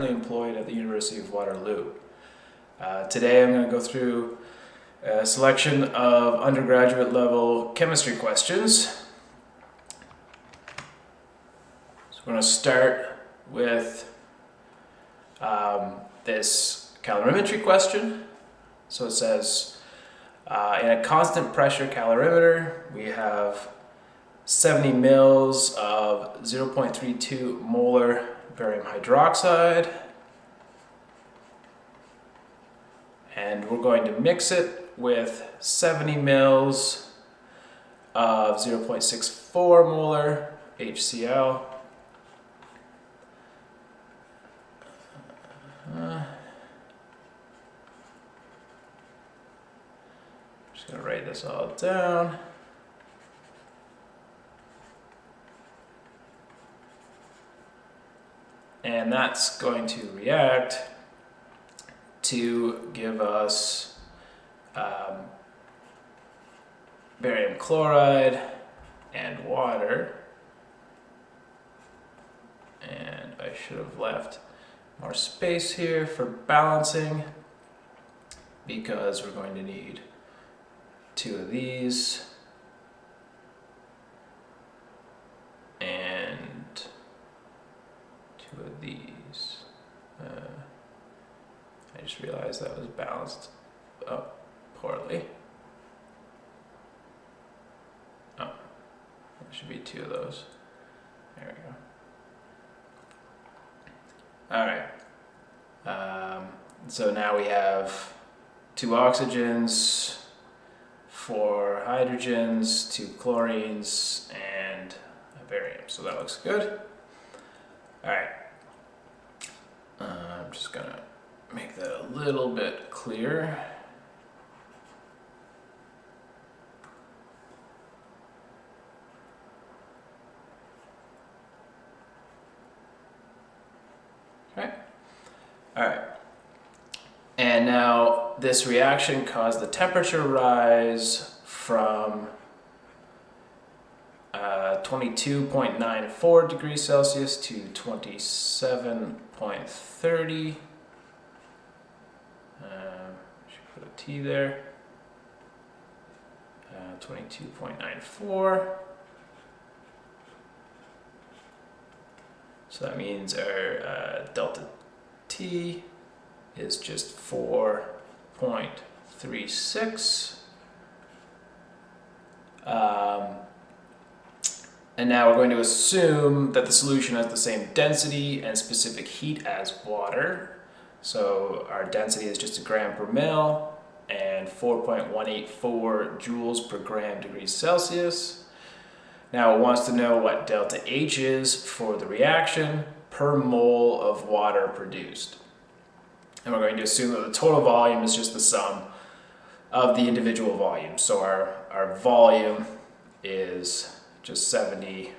Employed at the University of Waterloo. Today I'm going to go through a selection of undergraduate level chemistry questions. So we're going to start with this calorimetry question. So it says, in a constant pressure calorimeter, we have 70 mils of 0.32 molar barium hydroxide, and we're going to mix it with 70 mils of 0.64 molar HCl. Just going to write this all down. And that's going to react to give us barium chloride and water. And I should have left more space here for balancing, because we're going to need two of these and two of these. I just realized that was balanced up poorly. Oh, there should be two of those. There we go. Alright. So now we have two oxygens, four hydrogens, two chlorines, and a barium. So that looks good. Alright. I'm just gonna make that a little bit clearer. Okay. Alright. And now this reaction caused the temperature rise from 22.94 degrees Celsius to 27.30. Should put a T there. 22.94. So that means our delta T is just 4.36. And now we're going to assume that the solution has the same density and specific heat as water. So our density is just a gram per mil and 4.184 joules per gram degrees Celsius. Now it wants to know what delta H is for the reaction per mole of water produced. And we're going to assume that the total volume is just the sum of the individual volumes. So our volume is just 70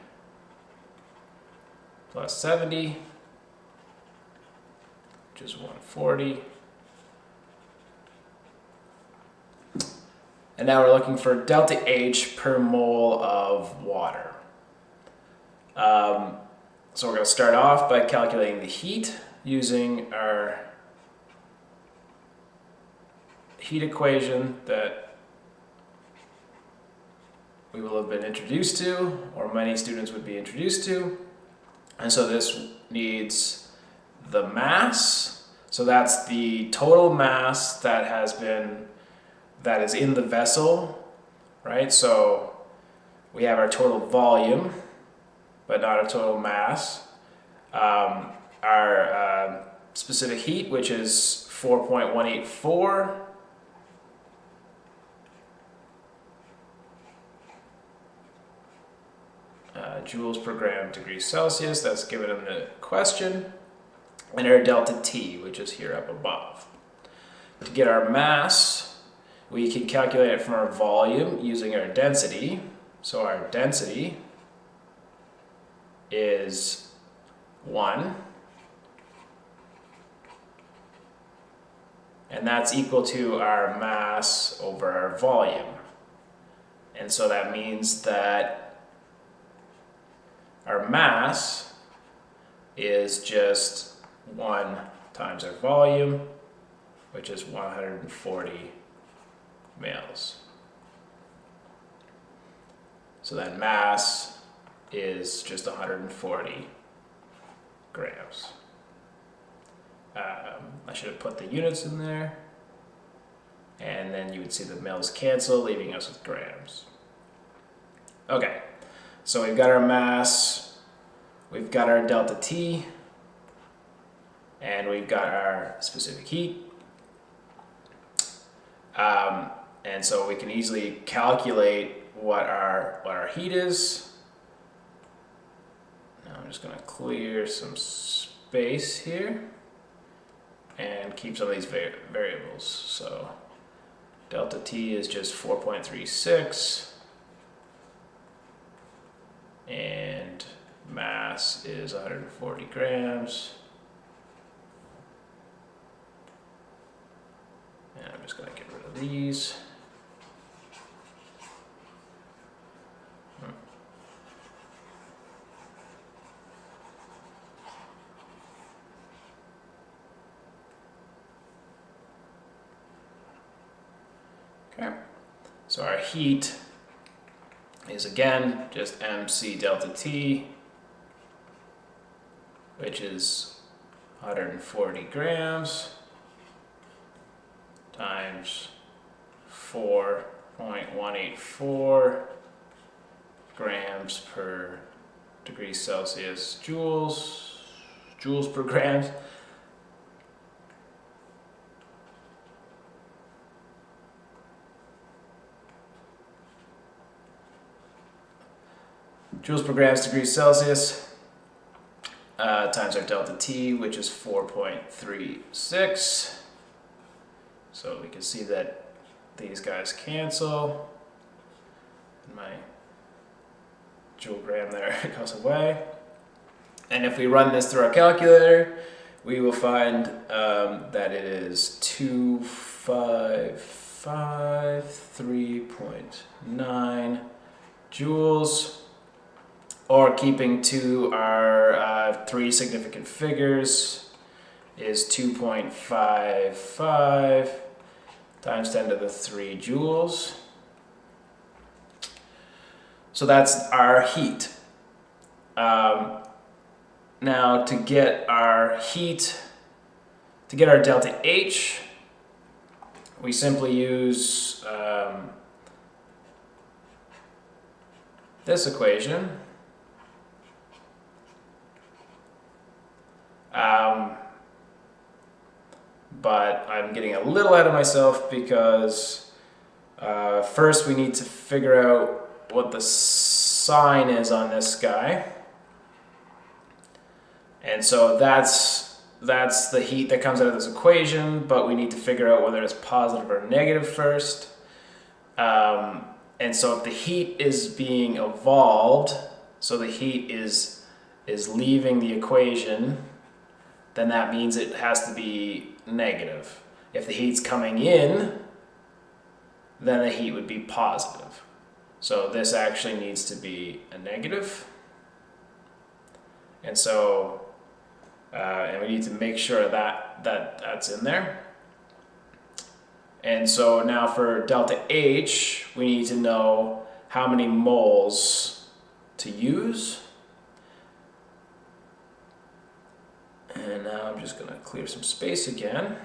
plus 70, which is 140. And now we're looking for delta H per mole of water. So we're going to start off by calculating the heat using our heat equation that we will have been introduced to, or many students would be introduced to. And so this needs the mass. So that's the total mass that is in the vessel, right? So we have our total volume, but not our total mass. Our specific heat, which is 4.184. Joules per gram degrees Celsius, that's given in the question, and our delta T, which is here up above. To get our mass, we can calculate it from our volume using our density. So our density is 1, and that's equal to our mass over our volume. And so that means that our mass is just 1 times our volume, which is 140 mils. So that mass is just 140 grams. I should have put the units in there, and then you would see the mils cancel, leaving us with grams. Okay, so we've got our mass, we've got our delta T, and we've got our specific heat. And so we can easily calculate what our heat is. Now I'm just going to clear some space here and keep some of these variables. So delta T is just 4.36 and mass is 140 grams. And I'm just going to get rid of these. Okay, so our heat is again just MC delta T, which is 140 grams times 4.184 grams per degree Celsius joules per grams. Joules per grams degrees Celsius times our delta T, which is 4.36. So we can see that these guys cancel. My joule gram there goes away. And if we run this through our calculator, we will find that it is 255.3.9 joules. Or keeping to our 3 significant figures is 2.55 times 10 to the 3 joules. So that's our heat. Now to get our heat, to get our delta H, we simply use this equation. But I'm getting a little ahead of myself because first we need to figure out what the sign is on this guy. And so that's the heat that comes out of this equation, but we need to figure out whether it's positive or negative first. And so if the heat is being evolved, so the heat is leaving the equation, then that means it has to be negative. If the heat's coming in, then the heat would be positive. So this actually needs to be a negative. And so, and we need to make sure that that's in there. And so now for delta H, we need to know how many moles to use. And now I'm just going to clear some space again.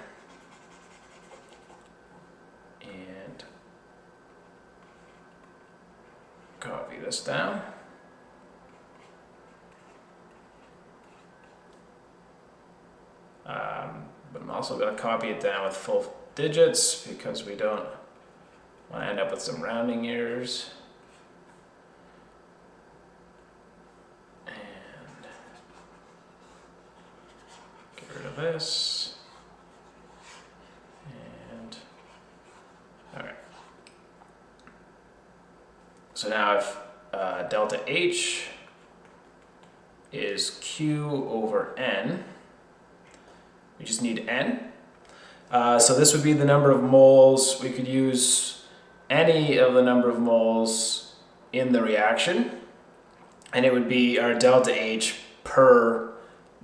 And copy this down. But I'm also going to copy it down with full digits because we don't want to end up with some rounding errors. And get rid of this. And all right. So now if delta H is Q over N, we just need N. So this would be the number of moles. We could use any of the number of moles in the reaction, and it would be our delta H per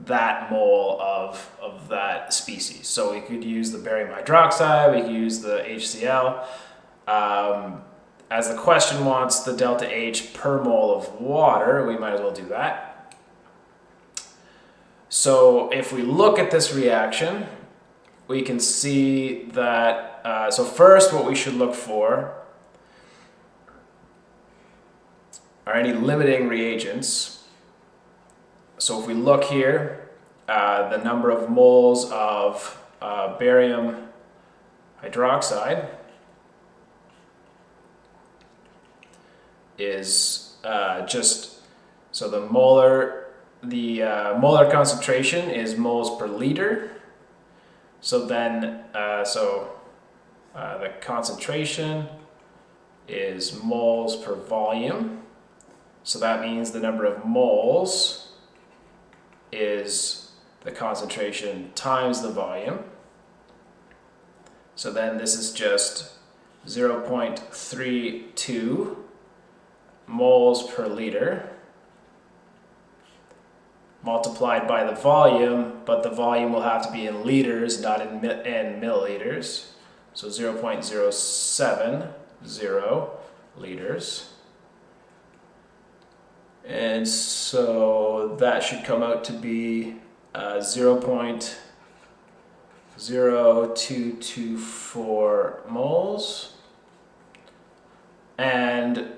that mole of that species. So we could use the barium hydroxide, we could use the HCl. As the question wants the delta H per mole of water, we might as well do that. So if we look at this reaction, we can see that, so first what we should look for are any limiting reagents. So if we look here, the number of moles of barium hydroxide is so the molar concentration is moles per liter. So then, the concentration is moles per volume. So that means the number of moles is the concentration times the volume. So then this is just 0.32 moles per liter multiplied by the volume, but the volume will have to be in liters, not in milliliters. So 0.070 liters. And so that should come out to be 0.0224 moles. And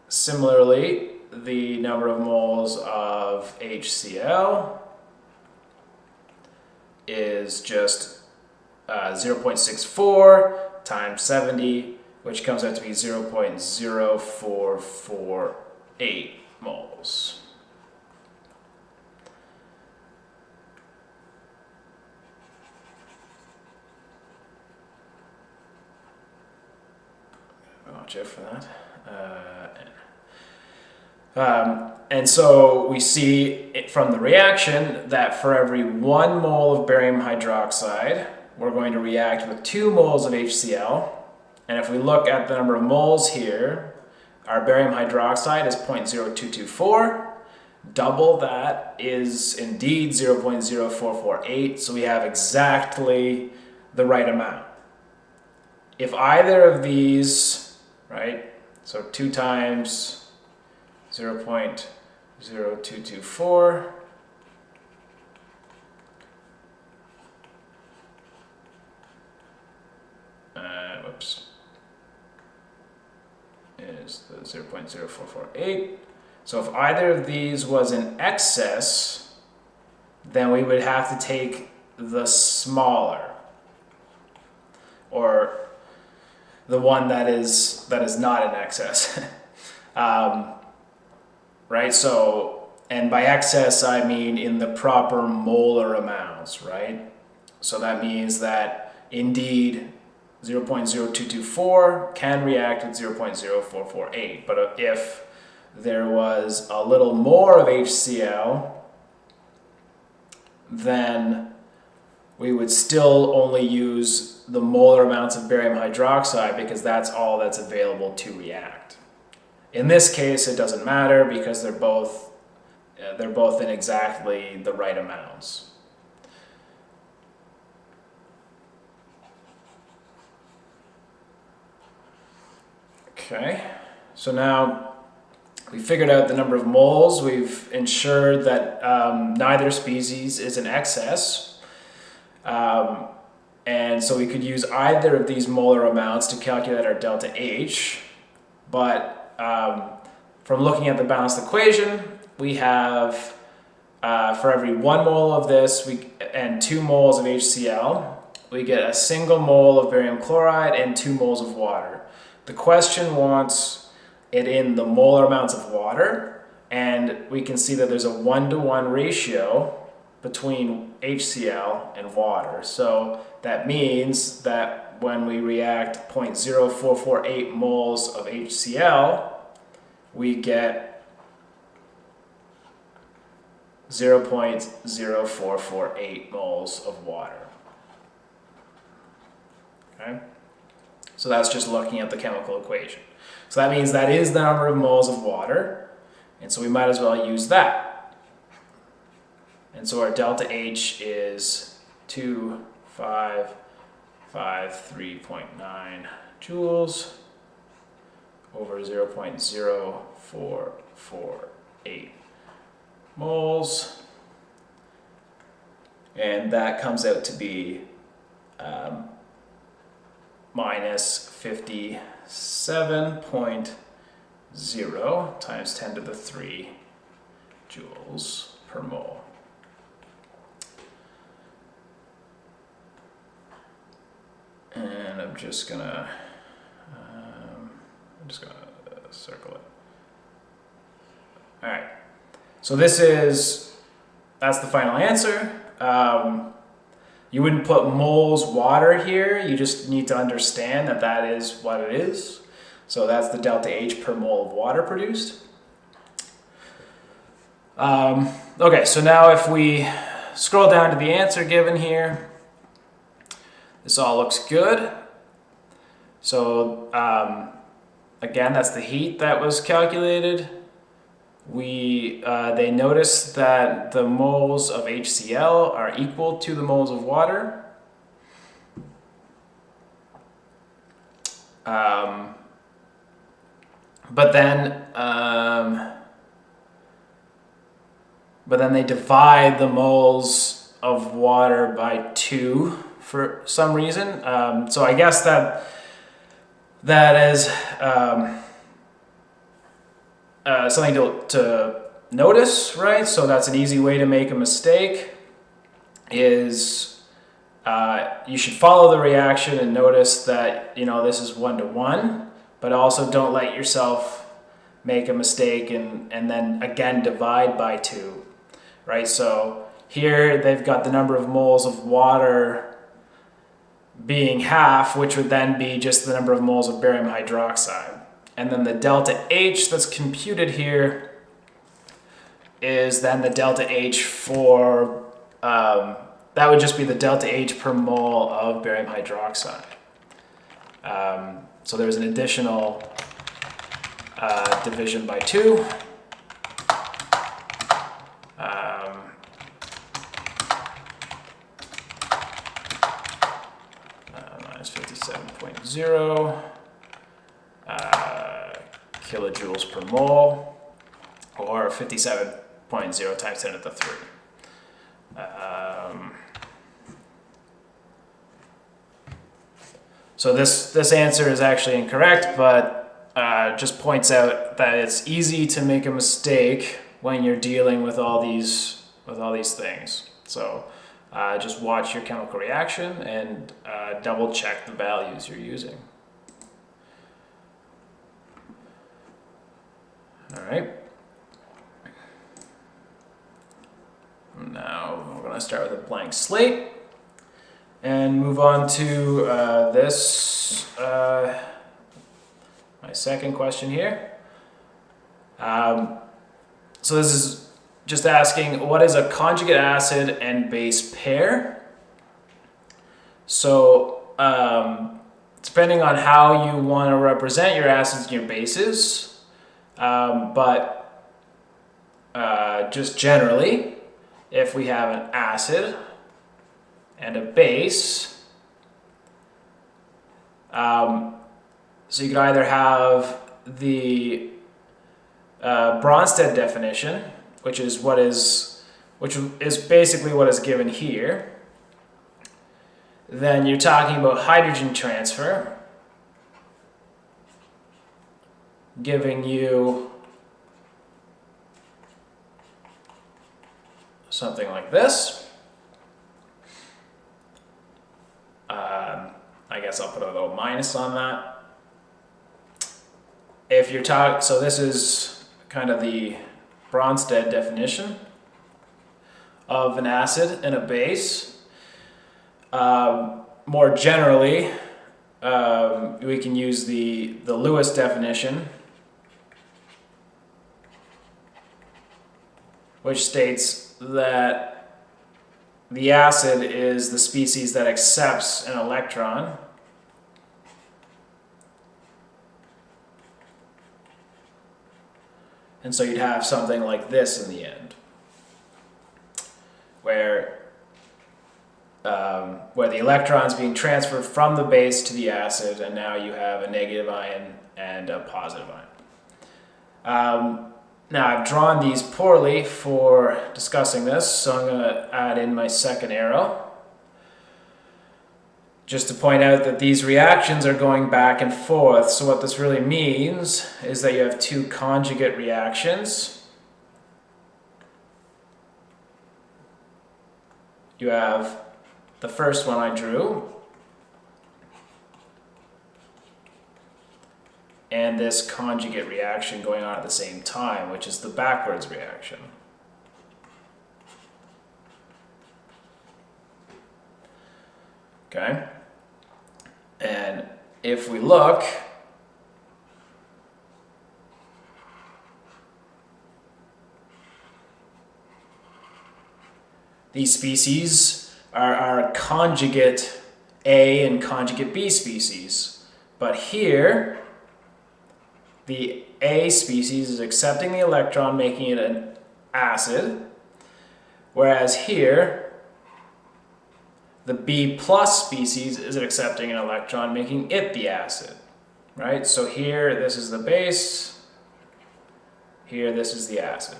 similarly, the number of moles of HCl is just 0.64 times 70, which comes out to be 0.0448 moles. Watch out for that. And so we see from the reaction that for every 1 mole of barium hydroxide, we're going to react with 2 moles of HCl. And if we look at the number of moles here, our barium hydroxide is 0.0224. Double that is indeed 0.0448. So we have exactly the right amount. If either of these, right, so 2 times 0.0224 is the 0.0448. So if either of these was in excess, then we would have to take the smaller, or the one that is not in excess. Right? So, and by excess I mean in the proper molar amounts, right? So that means that indeed 0.0224 can react with 0.0448, but if there was a little more of HCl, then we would still only use the molar amounts of barium hydroxide because that's all that's available to react. In this case, it doesn't matter because they're both in exactly the right amounts. Okay, so now we figured out the number of moles. We've ensured that neither species is in excess. And so we could use either of these molar amounts to calculate our delta H. But from looking at the balanced equation, we have for every 1 mole of this and 2 moles of HCl, we get a single mole of barium chloride and 2 moles of water. The question wants it in the molar amounts of water, and we can see that there's a 1-to-1 ratio between HCl and water. So that means that when we react 0.0448 moles of HCl, we get 0.0448 moles of water. Okay? So that's just looking at the chemical equation. So that means that is the number of moles of water, and so we might as well use that. And so our delta H is 2553.9 joules over 0.0448 moles. And that comes out to be minus 57.0 times 10 to the 3 joules per mole. And I'm just gonna circle it. All right. So that's the final answer. You wouldn't put moles water here. You just need to understand that that is what it is. So that's the delta H per mole of water produced. Okay, so now if we scroll down to the answer given here, this all looks good. So again, that's the heat that was calculated. They noticed that the moles of HCl are equal to the moles of water. But then they divide the moles of water by 2 for some reason. So I guess that is something to notice, right? So that's an easy way to make a mistake, is you should follow the reaction and notice that, this is 1-to-1, but also don't let yourself make a mistake and then again divide by 2, right? So here they've got the number of moles of water being half, which would then be just the number of moles of barium hydroxide. And then the delta H that's computed here is then the delta H for, that would just be the delta H per mole of barium hydroxide. So there's an additional division by 2. Minus 57.0 kilojoules per mole, or 57.0 times 10 to the 3. So this answer is actually incorrect, but just points out that it's easy to make a mistake when you're dealing with all these things. So just watch your chemical reaction and double check the values you're using. All right. Now we're going to start with a blank slate and move on to my second question here. So this is just asking, what is a conjugate acid and base pair? So depending on how you want to represent your acids and your bases, but just generally, if we have an acid and a base, so you could either have the Bronsted definition, which is basically what is given here. Then you're talking about hydrogen transfer, giving you something like this. I guess I'll put a little minus on that. If you're so this is kind of the Bronsted definition of an acid and a base. More generally, we can use the Lewis definition, which states that the acid is the species that accepts an electron, and so you'd have something like this in the end. where the electron is being transferred from the base to the acid, and now you have a negative ion and a positive ion. Now I've drawn these poorly for discussing this, so I'm going to add in my second arrow, just to point out that these reactions are going back and forth. So what this really means is that you have two conjugate reactions. You have the first one I drew, and this conjugate reaction going on at the same time, which is the backwards reaction. Okay? And if we look, these species are our conjugate A and conjugate B species. But here, the A species is accepting the electron, making it an acid, whereas here, the B plus species is accepting an electron, making it the acid, right? So here, this is the base. Here, this is the acid.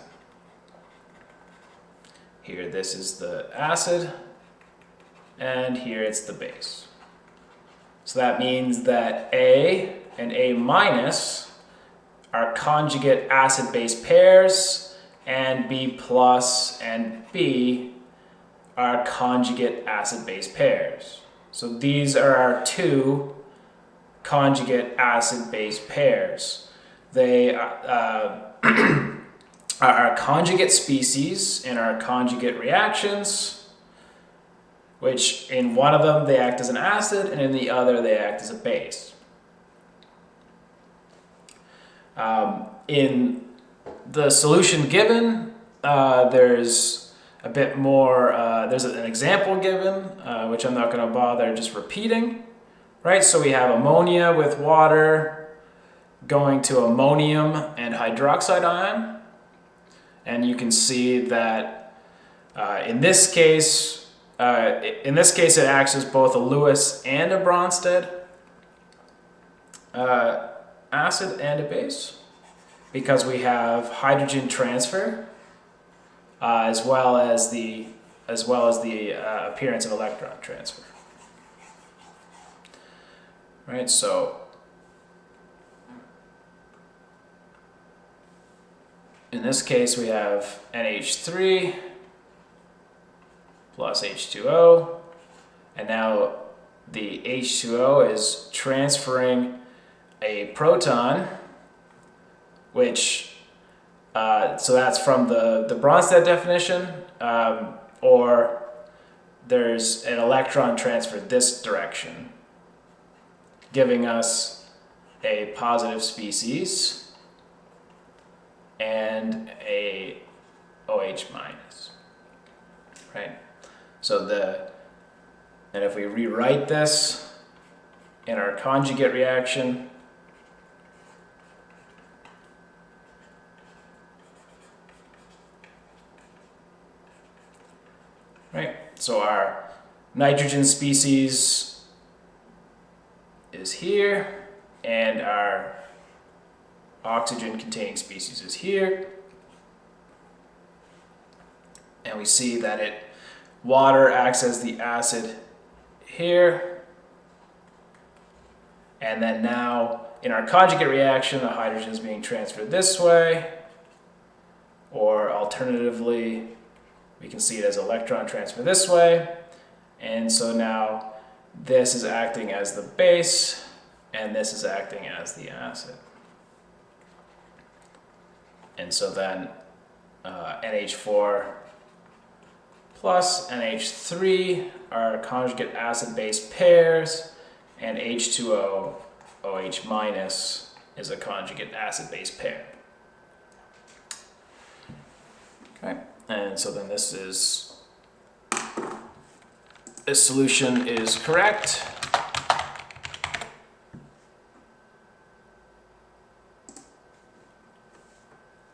Here, this is the acid. And here, it's the base. So that means that A and A minus are conjugate acid-base pairs, and B plus and B are conjugate acid-base pairs. So these are our two conjugate acid-base pairs. They are our conjugate species in our conjugate reactions, which in one of them they act as an acid, and in the other they act as a base. In the solution given, there's a bit more, there's an example given, which I'm not going to bother just repeating, right? So we have ammonia with water going to ammonium and hydroxide ion, and you can see that in this case it acts as both a Lewis and a Bronsted acid and a base, because we have hydrogen transfer as well as the appearance of electron transfer. Right, so in this case we have NH3 plus H2O, and now the H2O is transferring a proton, which so that's from the Bronsted definition, or there's an electron transfer this direction, giving us a positive species and a OH minus, right? So and if we rewrite this in our conjugate reaction, right? So our nitrogen species is here, and our oxygen containing species is here. And we see that water acts as the acid here. And then now in our conjugate reaction, the hydrogen is being transferred this way, or alternatively, we can see it as electron transfer this way. And so now this is acting as the base, and this is acting as the acid. And so then NH4 plus NH3 are conjugate acid-base pairs, and H2O, OH minus, is a conjugate acid-base pair. Okay, and so then this solution is correct.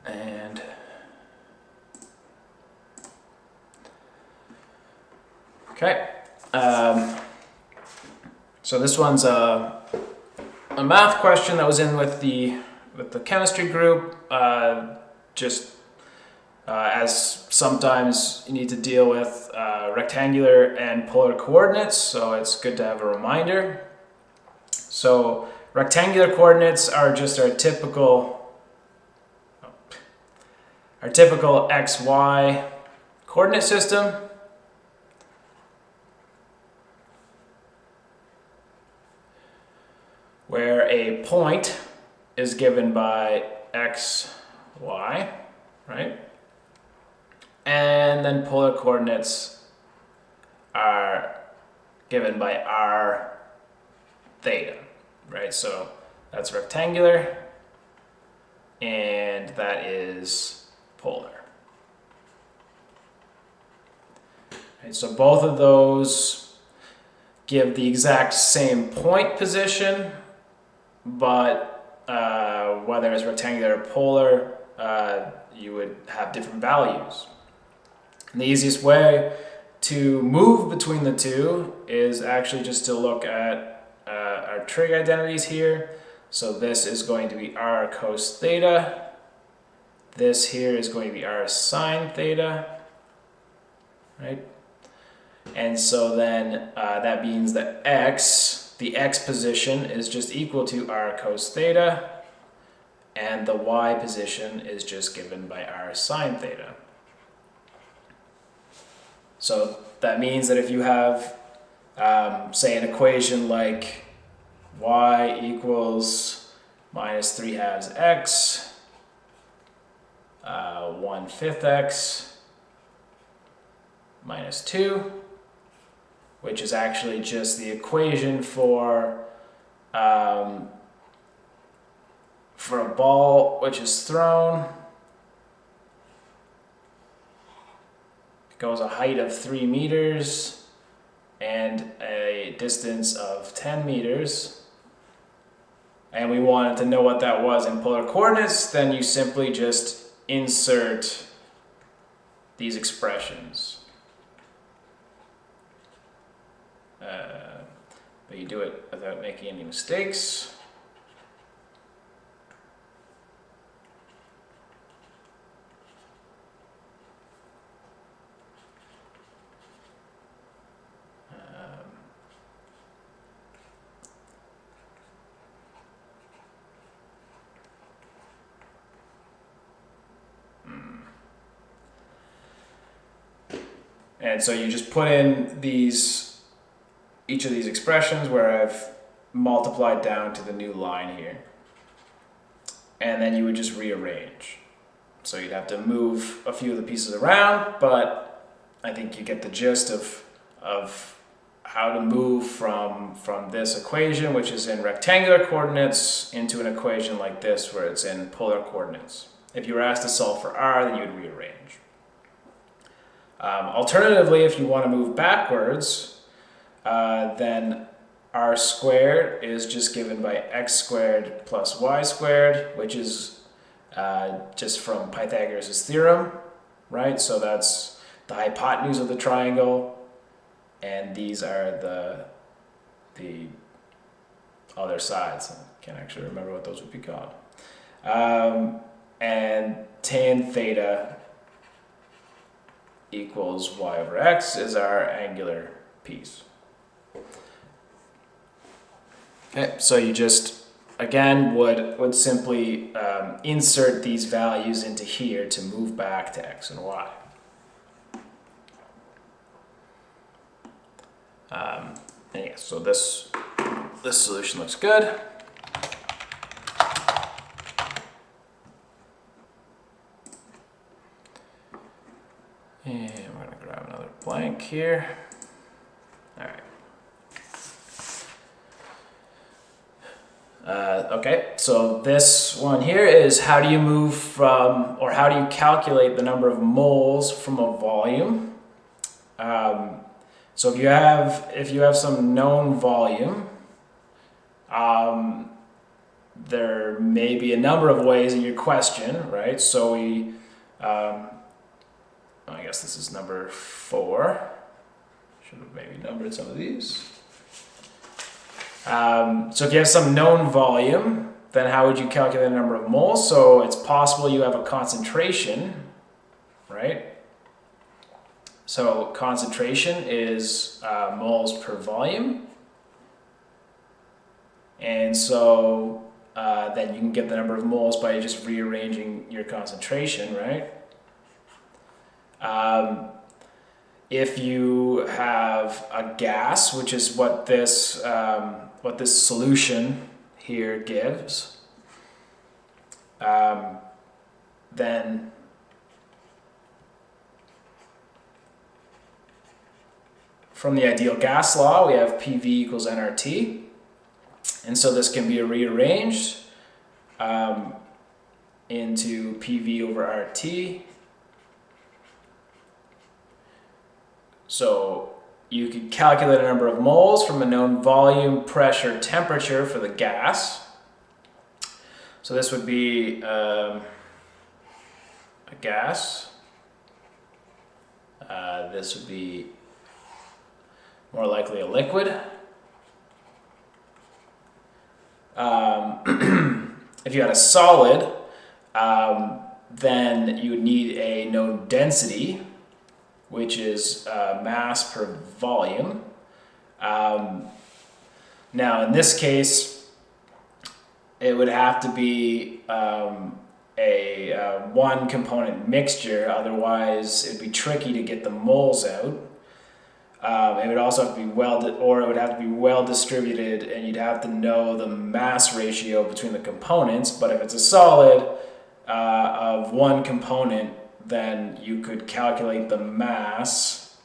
And So this one's a math question that was in with the chemistry group. As sometimes you need to deal with rectangular and polar coordinates, so it's good to have a reminder. So rectangular coordinates are just our typical XY coordinate system. Where a point is given by x, y, right? And then polar coordinates are given by r, theta, right? So that's rectangular, and that is polar. Right, so both of those give the exact same point position, but whether it's rectangular or polar, you would have different values. And the easiest way to move between the two is actually just to look at our trig identities here. So this is going to be r cos theta. This here is going to be r sine theta, right? And so then that means that the x position is just equal to r cos theta, and the y position is just given by r sine theta. So that means that if you have, say, an equation like y equals minus 3/2 x, 1/5 x minus 2, which is actually just the equation for a ball which is thrown. It goes a height of 3 meters and a distance of 10 meters. And we wanted to know what that was in polar coordinates, then you simply just insert these expressions. But you do it without making any mistakes. And so you just put in each of these expressions where I've multiplied down to the new line here. And then you would just rearrange. So you'd have to move a few of the pieces around, but I think you get the gist of how to move from this equation, which is in rectangular coordinates, into an equation like this where it's in polar coordinates. If you were asked to solve for r, then you would rearrange. Alternatively, if you want to move backwards, then r squared is just given by x squared plus y squared, which is just from Pythagoras' theorem, right? So that's the hypotenuse of the triangle, and these are the other sides. I can't actually remember what those would be called. And tan theta equals y over x is our angular piece. Okay, so you just, again, would simply insert these values into here to move back to x and y. And yeah, so this solution looks good. And we're going to grab another blank here. All right. Okay, so this one here is how do you move from, or how do you calculate the number of moles from a volume? So if you have some known volume, there may be a number of ways in your question, right? So I guess this is number 4. Should have maybe numbered some of these. So if you have some known volume, then how would you calculate the number of moles? So it's possible you have a concentration, right? So concentration is moles per volume. And so then you can get the number of moles by just rearranging your concentration, right? If you have a gas, which is what this solution here gives, then from the ideal gas law, we have PV equals nRT. And so this can be rearranged into PV over RT. So you could calculate a number of moles from a known volume, pressure, temperature for the gas. So this would be a gas. This would be more likely a liquid. If you had a solid, then you would need a known density, which is mass per volume. Now in this case, it would have to be a one component mixture, otherwise it'd be tricky to get the moles out. It would also have to be well distributed, and you'd have to know the mass ratio between the components. But if it's a solid of one component, then you could calculate the mass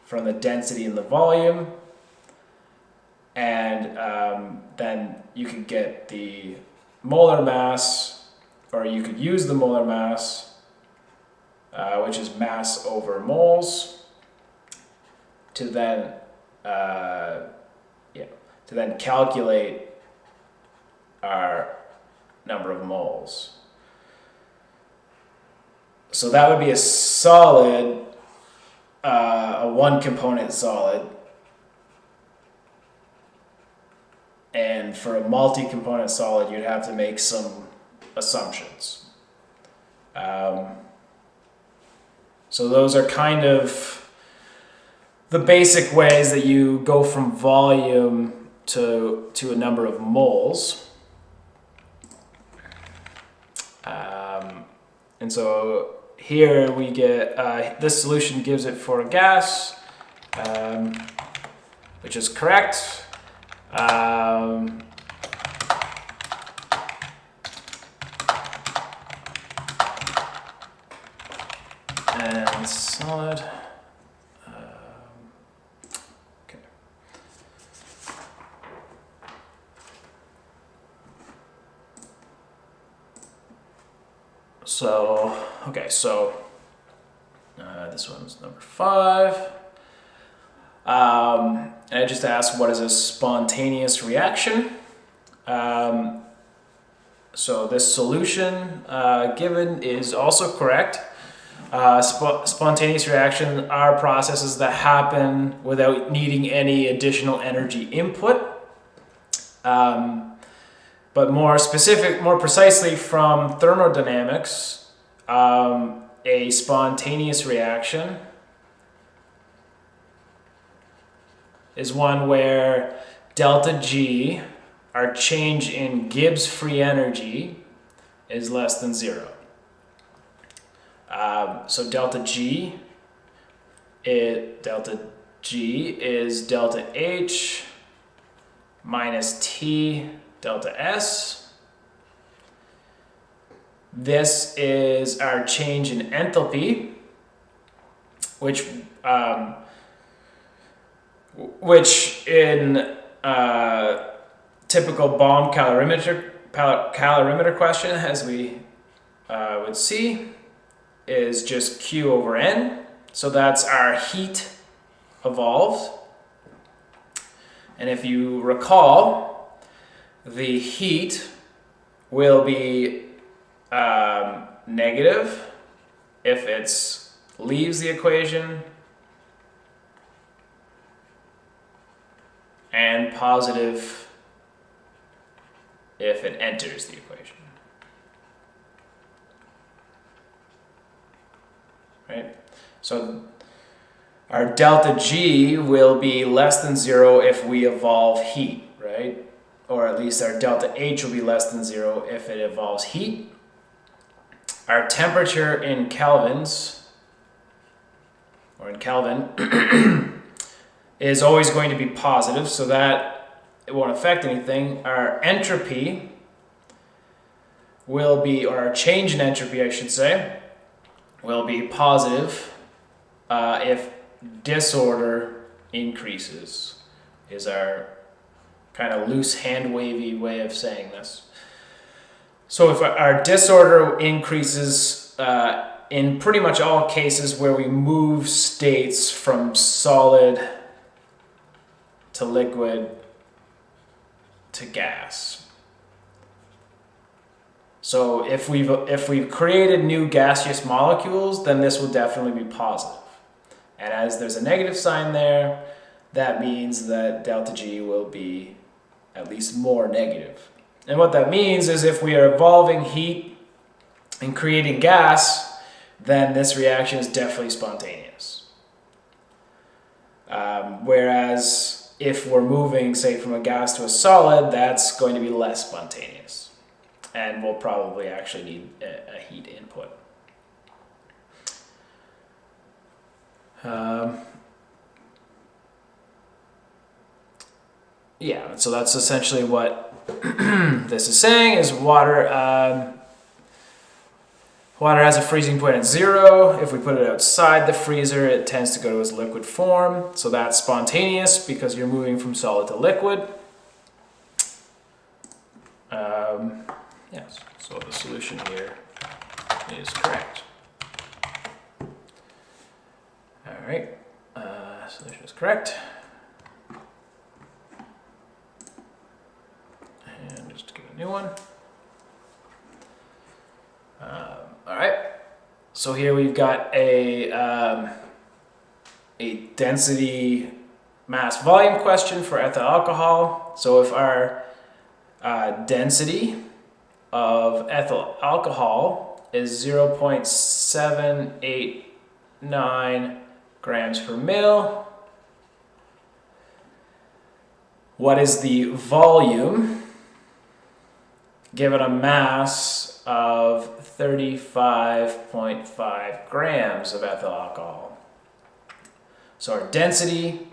from the density and the volume, and then you could get the molar mass, or you could use the molar mass, which is mass over moles, to then calculate our number of moles. So that would be a solid, a one component solid. And for a multi-component solid, you'd have to make some assumptions. So those are kind of the basic ways that you go from volume to a number of moles. And so here we get, this solution gives it for a gas, which is correct. And solid. Okay. So, okay, so this one's number 5. And I just asked, what is a spontaneous reaction? So this solution given is also correct. Spontaneous reaction are processes that happen without needing any additional energy input. But more precisely from thermodynamics, a spontaneous reaction is one where delta G, our change in Gibbs free energy, is less than 0. So delta G is delta H minus T delta S. This is our change in enthalpy, which in typical bomb calorimeter question, as we would see, is just Q over N. So that's our heat evolved. And if you recall, the heat will be negative if it leaves the equation, and positive if it enters the equation. Right? So our delta G will be less than 0 if we evolve heat, right? Or at least our delta H will be less than 0 if it evolves heat. Our temperature in kelvins, or in Kelvin, is always going to be positive, so that it won't affect anything. Our entropy will be, or our change in entropy, I should say, will be positive if disorder increases, is our kind of loose hand-wavy way of saying this. So if our disorder increases in pretty much all cases where we move states from solid to liquid to gas. So if we've created new gaseous molecules, then this will definitely be positive. And as there's a negative sign there, that means that delta G will be at least more negative. And what that means is if we are evolving heat and creating gas, then this reaction is definitely spontaneous. Whereas if we're moving, say, from a gas to a solid, that's going to be less spontaneous. And we'll probably actually need a heat input. Yeah, so that's essentially what this is saying, is water has a freezing point at 0. If we put it outside the freezer, it tends to go to its liquid form. So that's spontaneous because you're moving from solid to liquid. Yes, so the solution here is correct. All right, solution is correct. And just give a new one. All right, so here we've got a density mass volume question for ethyl alcohol. So if our density of ethyl alcohol is 0.789 grams per mil, what is the volume given a mass of 35.5 grams of ethyl alcohol? So our density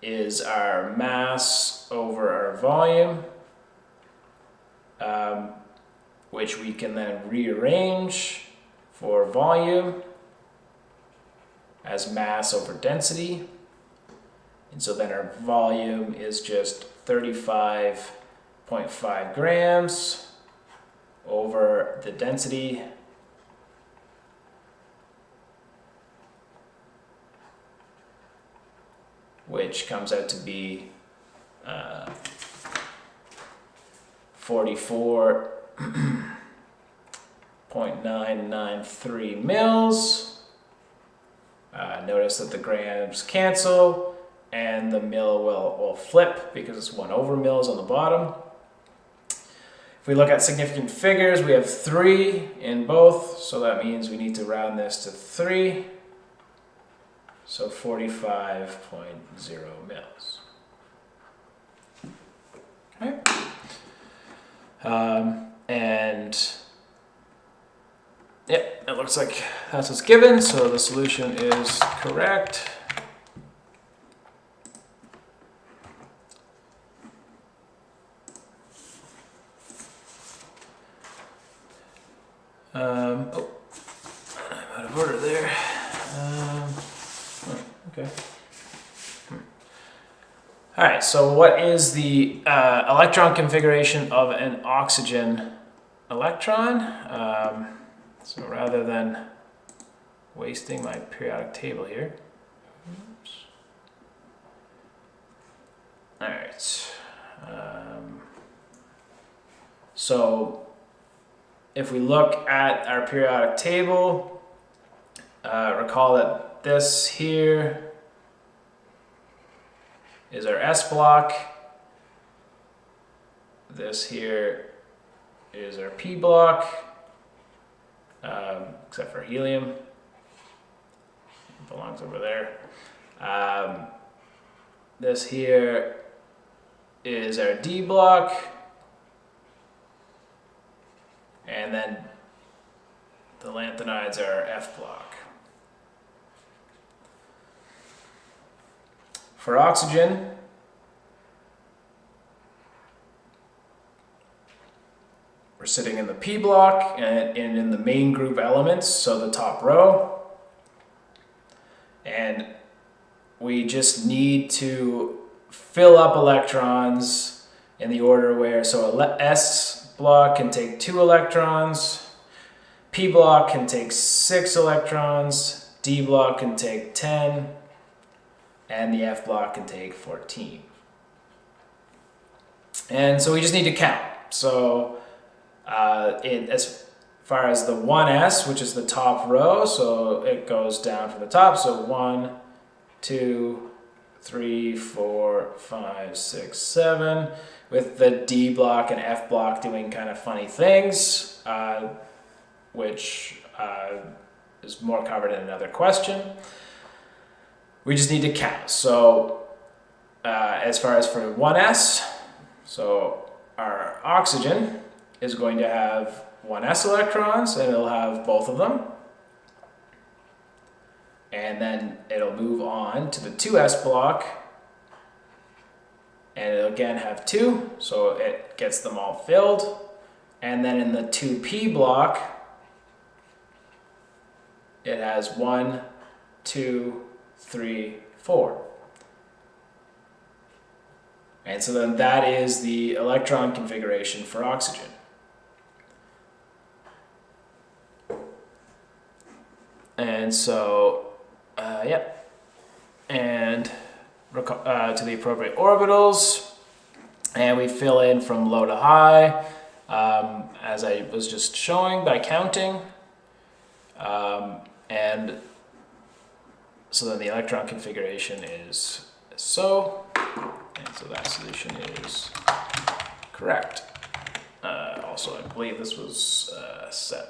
is our mass over our volume, which we can then rearrange for volume as mass over density. And so then our volume is just 35.5 grams over the density, which comes out to be 44.993 mils. Notice that the grams cancel and the mil will flip because it's 1 over mils on the bottom. If we look at significant figures, we have 3 in both, so that means we need to round this to 3. So 45.0 mils. Okay. And yep, it looks like that's what's given, so the solution is correct. Oh, I'm out of order there. Okay. All right, so what is the electron configuration of an oxygen electron? So rather than wasting my periodic table here. Oops. All right. So if we look at our periodic table, recall that this here is our S block. This here is our p block, except for helium. It belongs over there. This here is our D block, and then the lanthanides are our F block. For oxygen, we're sitting in the P block and in the main group elements, so the top row. And we just need to fill up electrons in the order where, so S block can take 2 electrons, P block can take 6 electrons, D block can take 10, and the F block can take 14. And so we just need to count. So as far as the 1s, which is the top row, so it goes down from the top. So 1, 2, 3, 4, 5, 6, 7, with the D block and F block doing kind of funny things, which is more covered in another question. We just need to count. So as far as for 1s, so our oxygen is going to have 1s electrons, and it'll have both of them. And then it'll move on to the 2s block, and it'll again have 2, so it gets them all filled. And then in the 2p block, it has 1, 2, 3, 4. And so then that is the electron configuration for oxygen. And so, yep. And to the appropriate orbitals. And we fill in from low to high, as I was just showing by counting. And so then the electron configuration is so. And so that solution is correct. Also, I believe this was 7.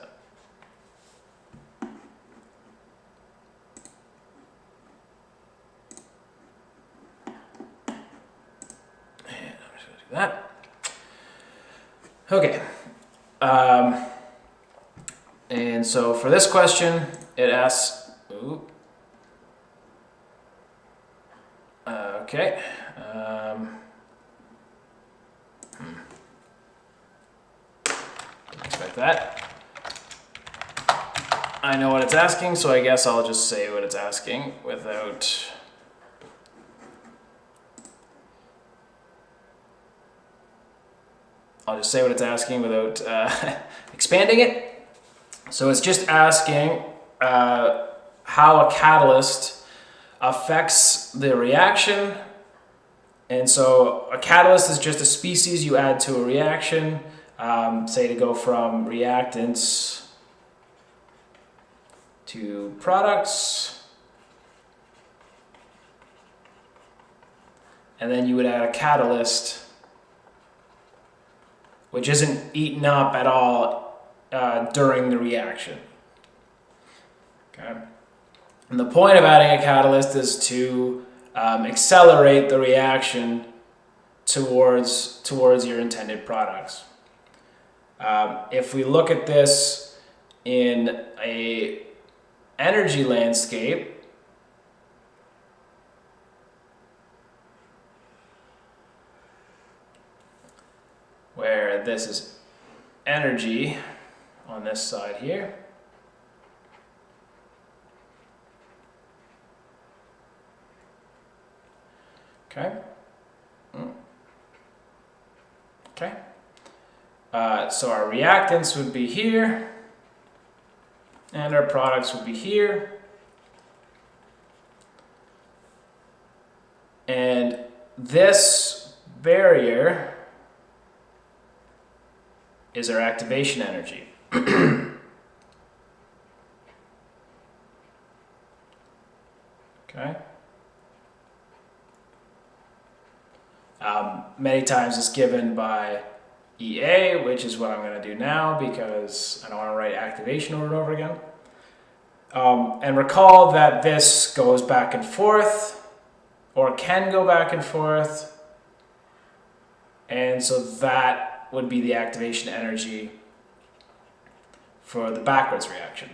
That. Okay. And so for this question, it asks, okay. Didn't expect that. I know what it's asking, so I guess I'll just say what it's asking without... I'll just say what it's asking without expanding it. So it's just asking how a catalyst affects the reaction. And so a catalyst is just a species you add to a reaction, say to go from reactants to products. And then you would add a catalyst which isn't eaten up at all during the reaction. Okay. And the point of adding a catalyst is to accelerate the reaction towards your intended products. If we look at this in an energy landscape, where this is energy on this side here. Okay. Okay. So our reactants would be here, and our products would be here. And this barrier is our activation energy. Okay. Many times it's given by EA, which is what I'm going to do now because I don't want to write activation over and over again. And recall that this goes back and forth, or can go back and forth, and so that would be the activation energy for the backwards reaction.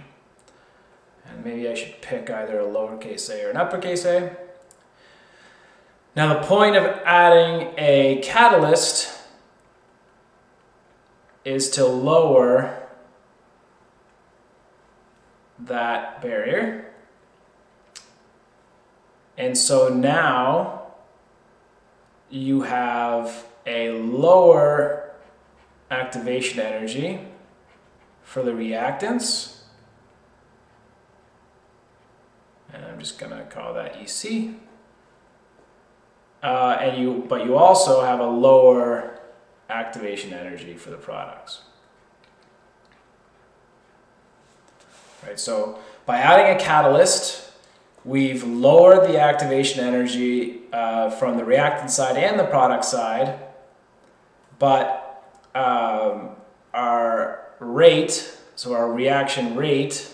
And maybe I should pick either a lowercase a or an uppercase a. Now the point of adding a catalyst is to lower that barrier. And so now you have a lower activation energy for the reactants. And I'm just going to call that EC. But you also have a lower activation energy for the products. Right, so by adding a catalyst, we've lowered the activation energy from the reactant side and the product side, but our rate, so our reaction rate,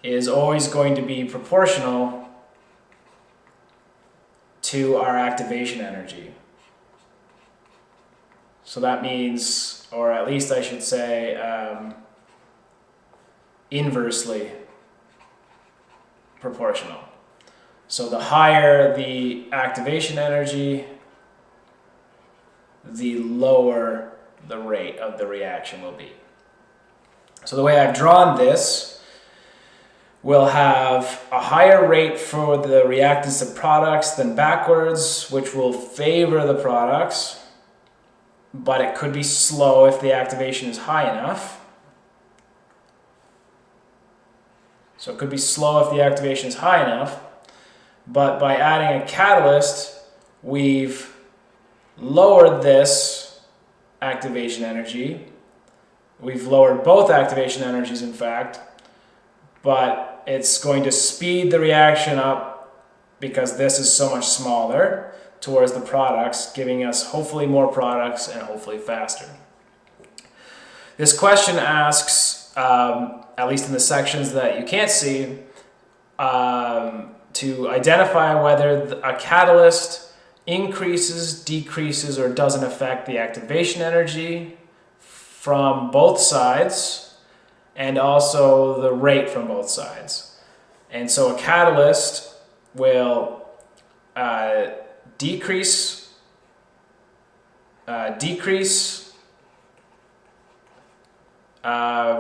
is always going to be proportional to our activation energy. So that means, or at least I should say, inversely proportional. So the higher the activation energy, the lower the rate of the reaction will be. So the way I've drawn this, we'll have a higher rate for the reactants to products than backwards, which will favor the products, but it could be slow if the activation is high enough. So it could be slow if the activation is high enough, but by adding a catalyst, we've lowered this activation energy. We've lowered both activation energies, in fact, but it's going to speed the reaction up because this is so much smaller towards the products, giving us hopefully more products and hopefully faster. This question asks, at least in the sections that you can't see, to identify whether a catalyst increases, decreases, or doesn't affect the activation energy from both sides, and also the rate from both sides. And so a catalyst will decrease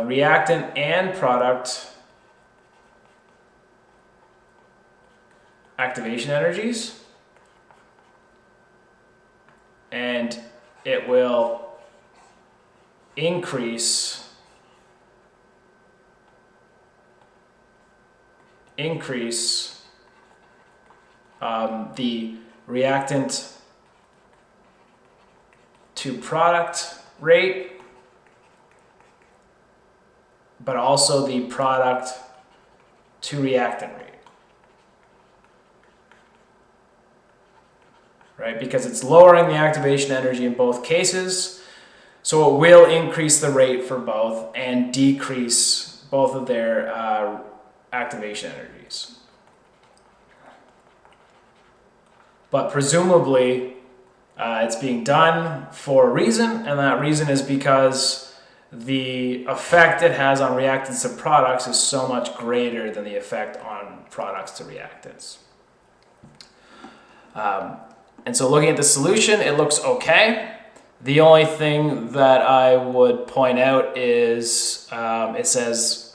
reactant and product activation energies, and it will increase the reactant to product rate, but also the product to reactant rate. Right? Because it's lowering the activation energy in both cases, so it will increase the rate for both and decrease both of their activation energies. But presumably it's being done for a reason, and that reason is because the effect it has on reactants to products is so much greater than the effect on products to reactants. And so looking at the solution, it looks okay. The only thing that I would point out is it says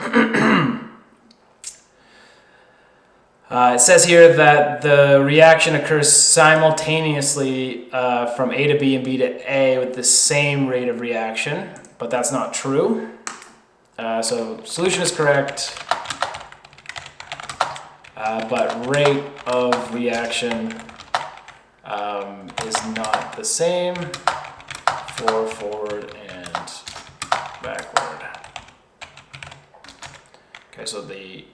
it says here that the reaction occurs simultaneously from A to B and B to A with the same rate of reaction, but that's not true. So solution is correct, but rate of reaction is not the same for forward and backward. Okay, so the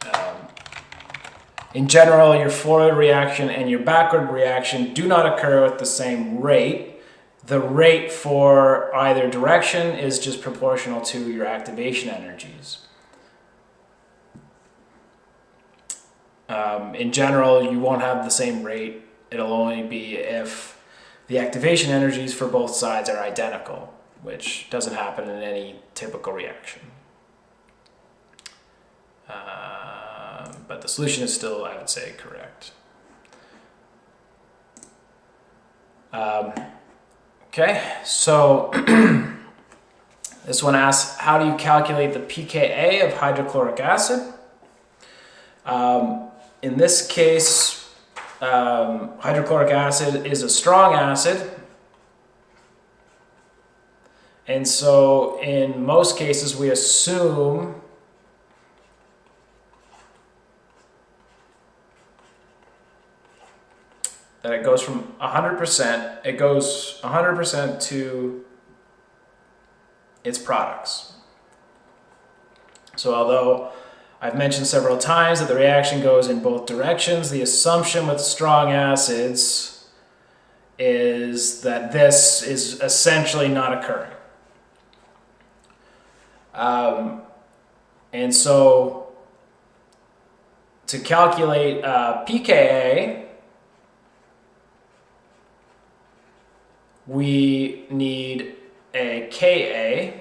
In general, your forward reaction and your backward reaction do not occur at the same rate. The rate for either direction is just proportional to your activation energies. In general, you won't have the same rate. It'll only be if the activation energies for both sides are identical, which doesn't happen in any typical reaction. But the solution is still, I would say, correct. Okay, so this one asks, how do you calculate the pKa of hydrochloric acid? In this case, hydrochloric acid is a strong acid. And so in most cases, we assume that it goes from 100%, it goes 100% to its products. So although I've mentioned several times that the reaction goes in both directions, the assumption with strong acids is that this is essentially not occurring. And so to calculate pKa, we need a Ka,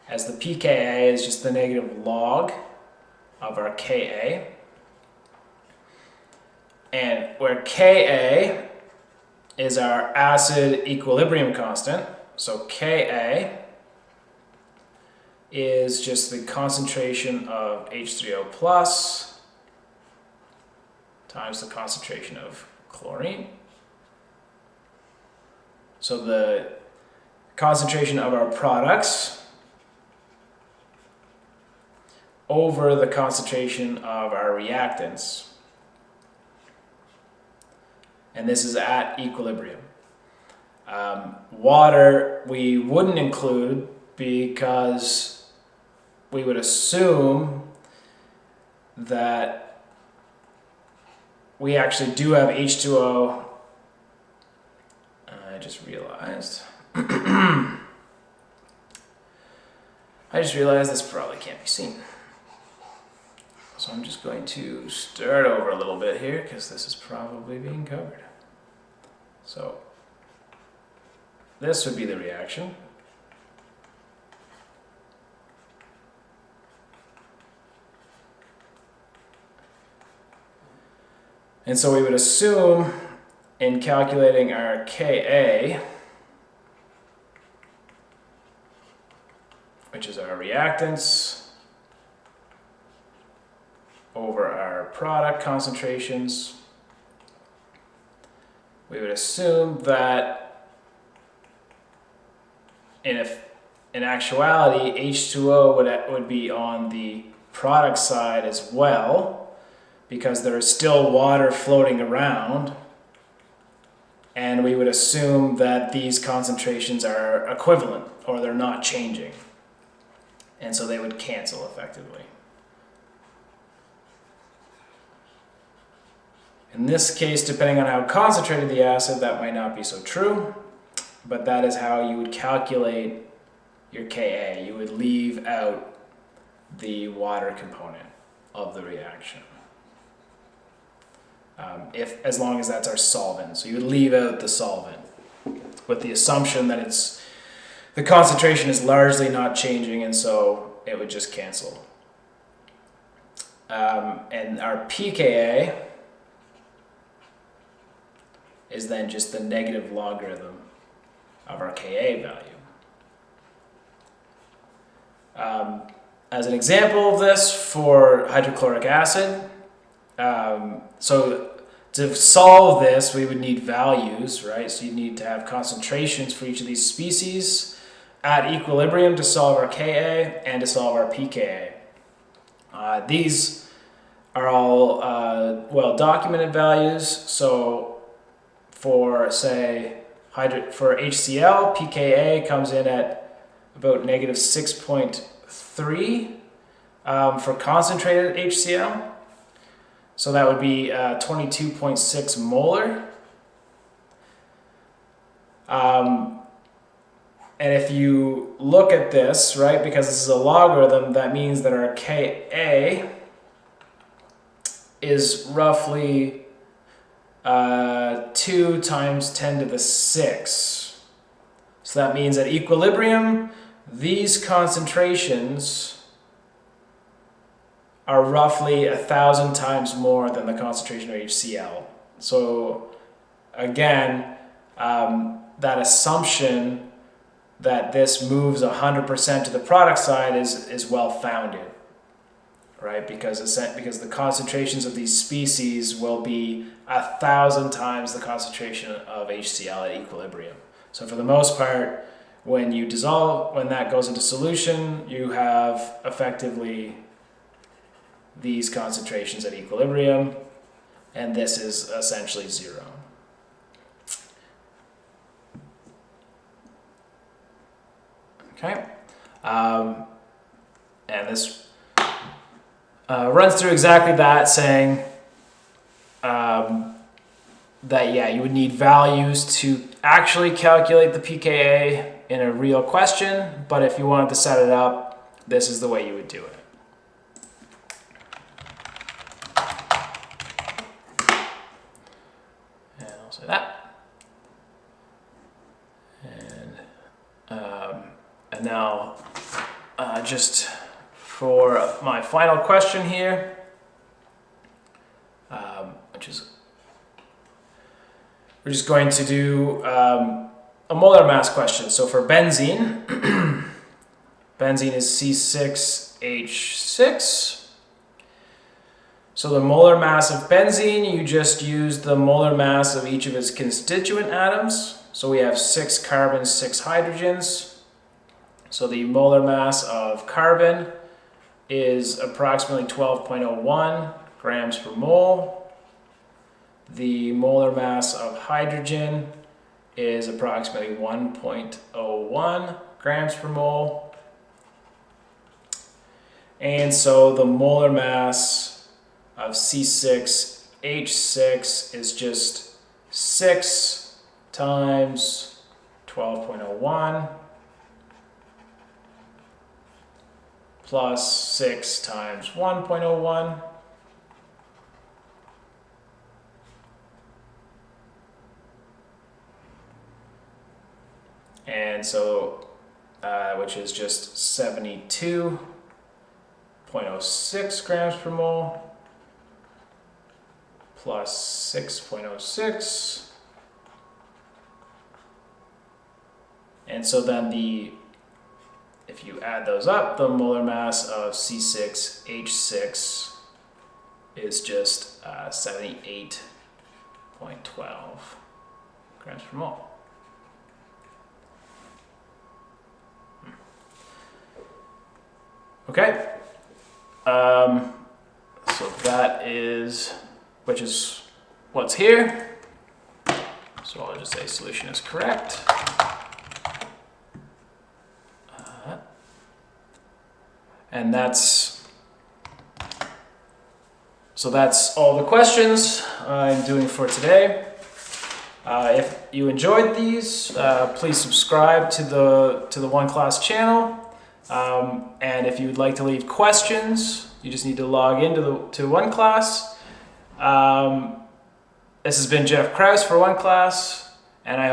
as the pKa is just the negative log of our Ka. And where Ka is our acid equilibrium constant, so Ka is just the concentration of H3O plus times the concentration of chlorine. So the concentration of our products over the concentration of our reactants. And this is at equilibrium. Water we wouldn't include because we would assume that we actually do have H2O. I just realized this probably can't be seen. So I'm just going to start over a little bit here because this is probably being covered. So this would be the reaction. And so we would assume in calculating our Ka, which is our reactants over our product concentrations, we would assume that in actuality, H2O would be on the product side as well, because there is still water floating around, and we would assume that these concentrations are equivalent, or they're not changing, and so they would cancel effectively. In this case, depending on how concentrated the acid, that might not be so true, but that is how you would calculate your Ka. You would leave out the water component of the reaction. As long as that's our solvent. So you would leave out the solvent with the assumption that the concentration is largely not changing, and so it would just cancel. And our pKa is then just the negative logarithm of our Ka value. As an example of this for hydrochloric acid, so to solve this, we would need values, right? So you need to have concentrations for each of these species at equilibrium to solve our Ka and to solve our pKa. These are all well-documented values. So for, say, for HCl, pKa comes in at about negative 6.3 for concentrated HCl. So that would be 22.6 molar. And if you look at this, right, because this is a logarithm, that means that our Ka is roughly 2 times 10 to the 6. So that means at equilibrium, these concentrations are roughly 1,000 times more than the concentration of HCl. So again, that assumption that this moves 100% to the product side is well founded, right? Because the concentrations of these species will be 1,000 times the concentration of HCl at equilibrium. So for the most part, when that goes into solution, you have effectively these concentrations at equilibrium, and this is essentially 0. Okay, and this runs through exactly that, saying that, yeah, you would need values to actually calculate the pKa in a real question, but if you wanted to set it up, this is the way you would do it. And I'll say that. And now, just for my final question here, which is, we're just going to do a molar mass question. So for benzene, benzene is C6H6. So the molar mass of benzene, you just use the molar mass of each of its constituent atoms. So we have 6 carbons, 6 hydrogens. So the molar mass of carbon is approximately 12.01 grams per mole. The molar mass of hydrogen is approximately 1.01 grams per mole. And so the molar mass of C6H6 is just 6 times 12.01 plus 6 times 1.01. And so, which is just 72.06 grams per mole plus 6.06. And so then if you add those up, the molar mass of C6H6 is just 78.12 grams per mole. Okay, so that is, which is what's here. So I'll just say solution is correct. And that's all the questions I'm doing for today. If you enjoyed these, please subscribe to the OneClass channel. And if you would like to leave questions, you just need to log into OneClass. This has been Jeff Krause for OneClass, and I hope